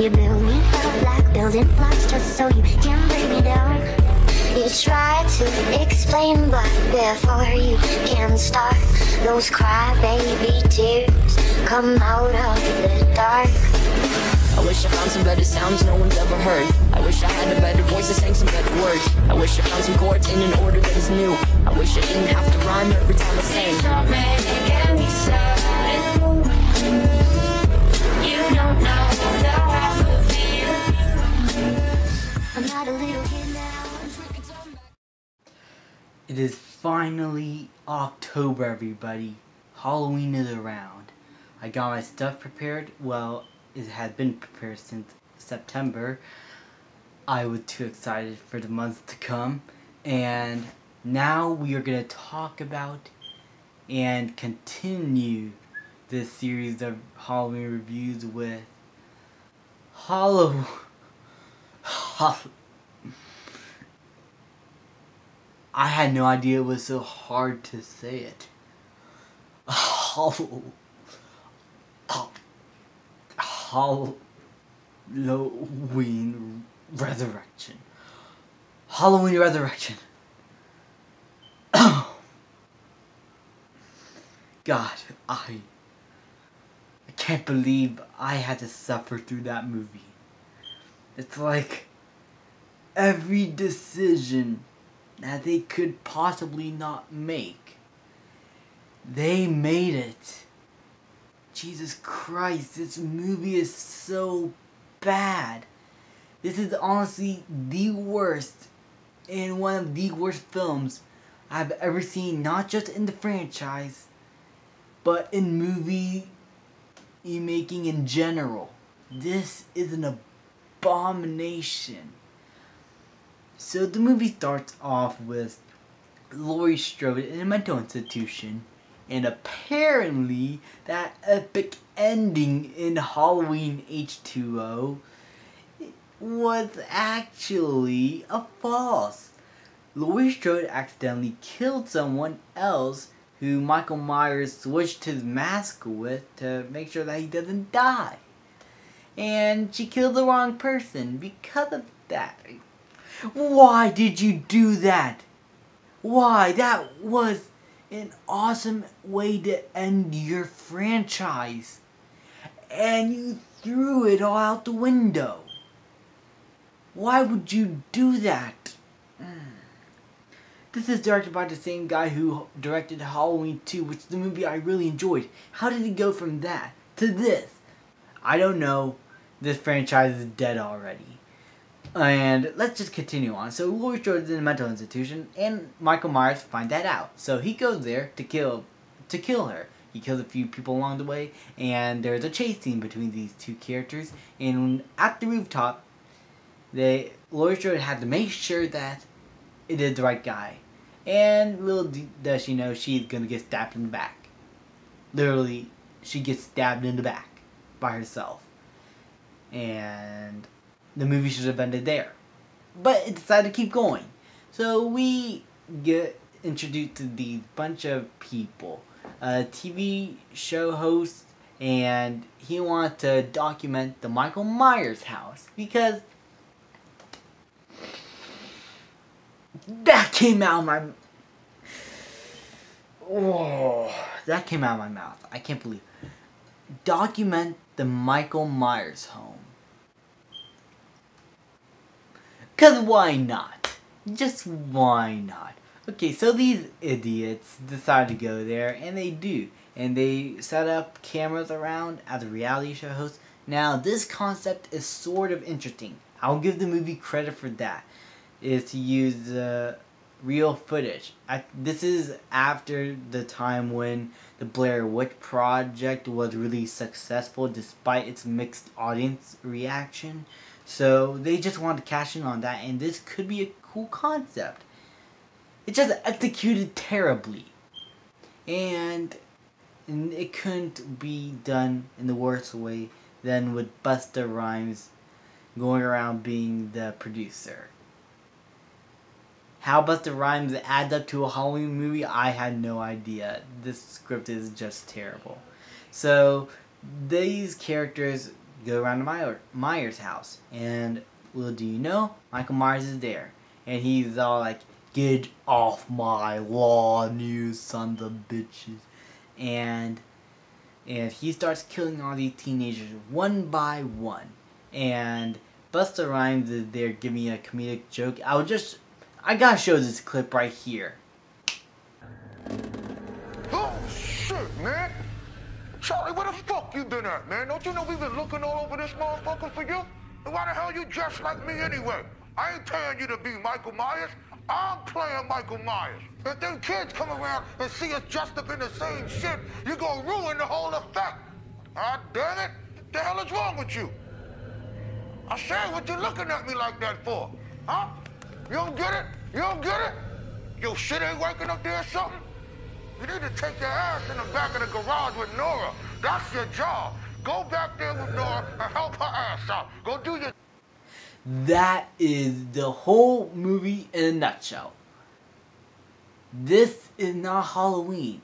You build me up like building blocks just so you can break me down. You try to explain, but before you can start, those crybaby tears come out of the dark. I wish I found some better sounds no one's ever heard. I wish I had a better voice that sang some better words. I wish I found some chords in an order that is new. I wish I didn't have to rhyme every time I sang. Don't make me sad. You don't know the half of you. I'm not a little kid now. It is finally October, everybody. Halloween is around. I got my stuff prepared. Well, it had been prepared since September. I was too excited for the months to come. And now we are going to talk about and continue this series of Halloween reviews with I had no idea it was so hard to say it. Halloween Resurrection. Halloween Resurrection. God, I can't believe I had to suffer through that movie. It's like every decision that they could possibly not make, they made it. Jesus Christ, this movie is so bad. This is honestly the worst and one of the worst films I've ever seen, not just in the franchise, but in movie making in general. This is an abomination. So the movie starts off with Laurie Strode in a mental institution, and apparently that epic ending in Halloween H2O was actually a farce. Laurie Strode accidentally killed someone else who Michael Myers switched his mask with to make sure that he doesn't die. And she killed the wrong person because of that. Why did you do that? Why? That was an awesome way to end your franchise. And you threw it all out the window. Why would you do that? This is directed by the same guy who directed Halloween 2, which is the movie I really enjoyed. How did it go from that to this? I don't know. This franchise is dead already. And let's just continue on. So Laurie Strode is in a mental institution, and Michael Myers finds that out. So he goes there to kill her. He kills a few people along the way, and there's a chase scene between these two characters. And at the rooftop, Laurie Strode had to make sure that it is the right guy. And little does she know, she's gonna get stabbed in the back. Literally, she gets stabbed in the back by herself. And the movie should have ended there. But it decided to keep going. So we get introduced to these bunch of people. A TV show host, and he wanted to document the Michael Myers house. Because that came out of my... that came out of my mouth. I can't believe it. Document the Michael Myers home. Because why not? Just why not? Okay, so these idiots decide to go there, and they do. And they set up cameras around as a reality show host. Now, this concept is sort of interesting. I'll give the movie credit for that. Is to use the real footage. This is after the time when the Blair Witch Project was really successful despite its mixed audience reaction. So they just wanted to cash in on that, and this could be a cool concept. It's just executed terribly. And it couldn't be done in the worst way than with Busta Rhymes going around being the producer. How Busta Rhymes adds up to a Halloween movie, I had no idea. This script is just terrible. So these characters go around to Myers' house. And little do you know, Michael Myers is there. And he's all like, "Get off my lawn, you sons of bitches." And he starts killing all these teenagers one by one. And Busta Rhymes is there giving a comedic joke. I gotta show this clip right here. Oh, shit, man. Charlie, where the fuck you been at, man? Don't you know we've been looking all over this motherfucker for you? And why the hell you dressed like me anyway? I ain't paying you to be Michael Myers. I'm playing Michael Myers. If them kids come around and see us dressed up in the same shit, you're gonna ruin the whole effect. Ah, damn it. The hell is wrong with you? I said, what you looking at me like that for? Huh? You don't get it? You don't get it? Your shit ain't working up there or something? You need to take your ass in the back of the garage with Nora. That's your job. Go back there with Nora and help her ass out. Go do your... That is the whole movie in a nutshell. This is not Halloween.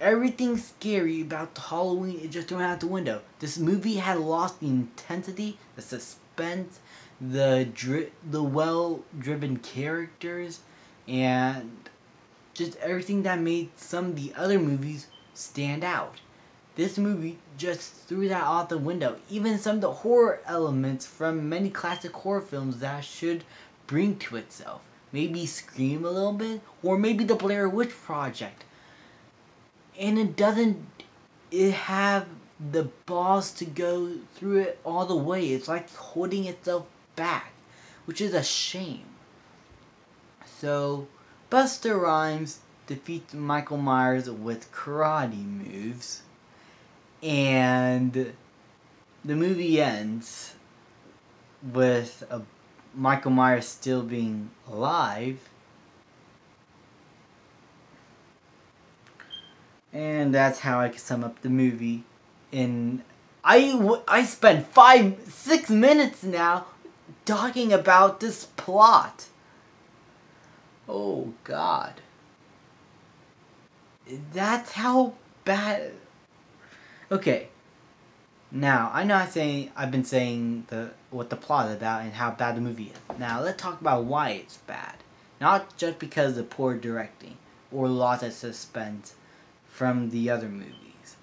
Everything scary about the Halloween is just thrown out the window. This movie had lost the intensity, the suspense, the well-driven characters, and just everything that made some of the other movies stand out. This movie just threw that out the window. Even some of the horror elements from many classic horror films that should bring to itself. Maybe Scream a little bit, or maybe the Blair Witch Project. And it have the balls to go through it all the way. It's like holding itself back, which is a shame. So, Busta Rhymes defeats Michael Myers with karate moves. And the movie ends with Michael Myers still being alive. And that's how I can sum up the movie. And I spent 6 minutes now talking about this plot. Oh God. That's how bad. Okay. Now I know I've been saying what the plot is about and how bad the movie is. Now let's talk about why it's bad. Not just because of poor directing or loss of suspense from the other movies.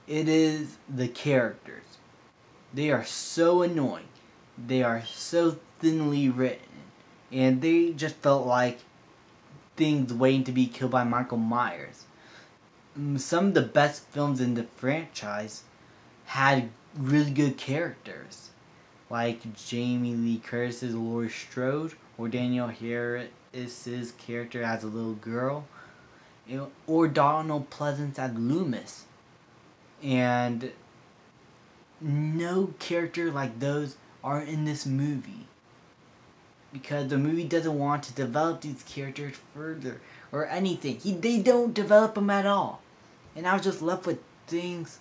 It is the characters. They are so annoying. They are so thinly written. And they just felt like things waiting to be killed by Michael Myers. Some of the best films in the franchise had really good characters. Like Jamie Lee Curtis's Laurie Strode, or Danielle Harris's character as a little girl, or Donald Pleasance as Loomis. And no character like those are in this movie. Because the movie doesn't want to develop these characters further or anything. They don't develop them at all. And I was just left with things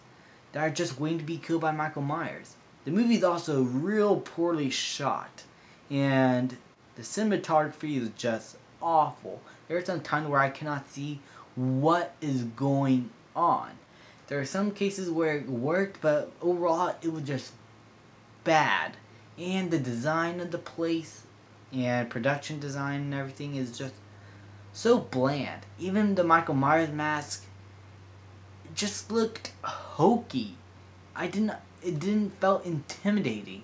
that are just waiting to be killed by Michael Myers. The movie is also real poorly shot. And the cinematography is just awful. There are some times where I cannot see what is going on. There are some cases where it worked, but overall it was just bad. And the design of the place and production design and everything is just so bland. Even the Michael Myers mask just looked hokey. It didn't felt intimidating.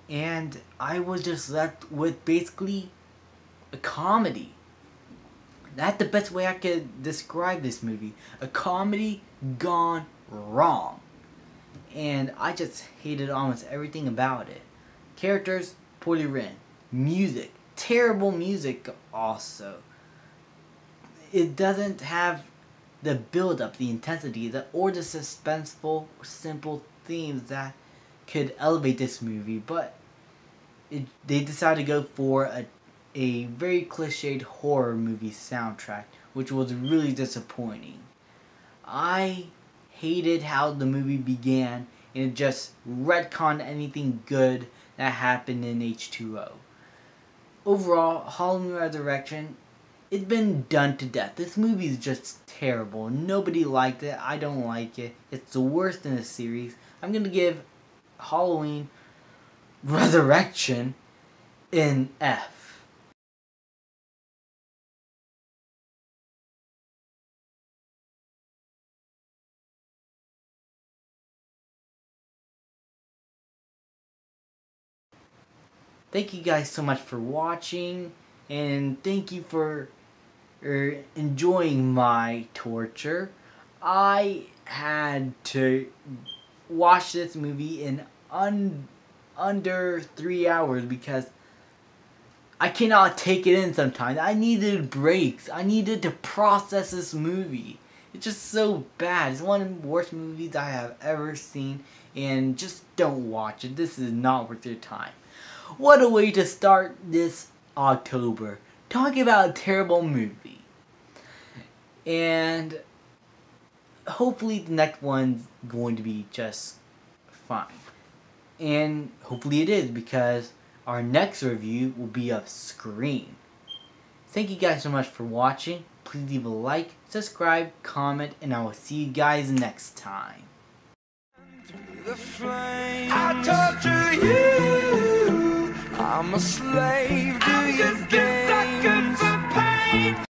And I was just left with basically a comedy. That's the best way I could describe this movie. A comedy gone wrong. And I just hated almost everything about it. Characters, poorly written. Music, terrible music also. It doesn't have the build-up, the intensity, or the suspenseful, simple themes that could elevate this movie. But they decided to go for a very cliched horror movie soundtrack, which was really disappointing. I hated how the movie began, and it just retconned anything good that happened in H2O. Overall, Halloween Resurrection, it's been done to death. This movie is just terrible. Nobody liked it. I don't like it. It's the worst in the series. I'm gonna give Halloween Resurrection an F. Thank you guys so much for watching, and thank you for enjoying my torture. I had to watch this movie in under 3 hours because I cannot take it in sometimes. I needed breaks. I needed to process this movie. It's just so bad. It's one of the worst movies I have ever seen, and just don't watch it. This is not worth your time. What a way to start this October, talking about a terrible movie. And hopefully the next one's going to be just fine. And hopefully it is, because our next review will be of Scream. Thank you guys so much for watching. Please leave a like, subscribe, comment, and I will see you guys next time. I torture you. I'm a slave.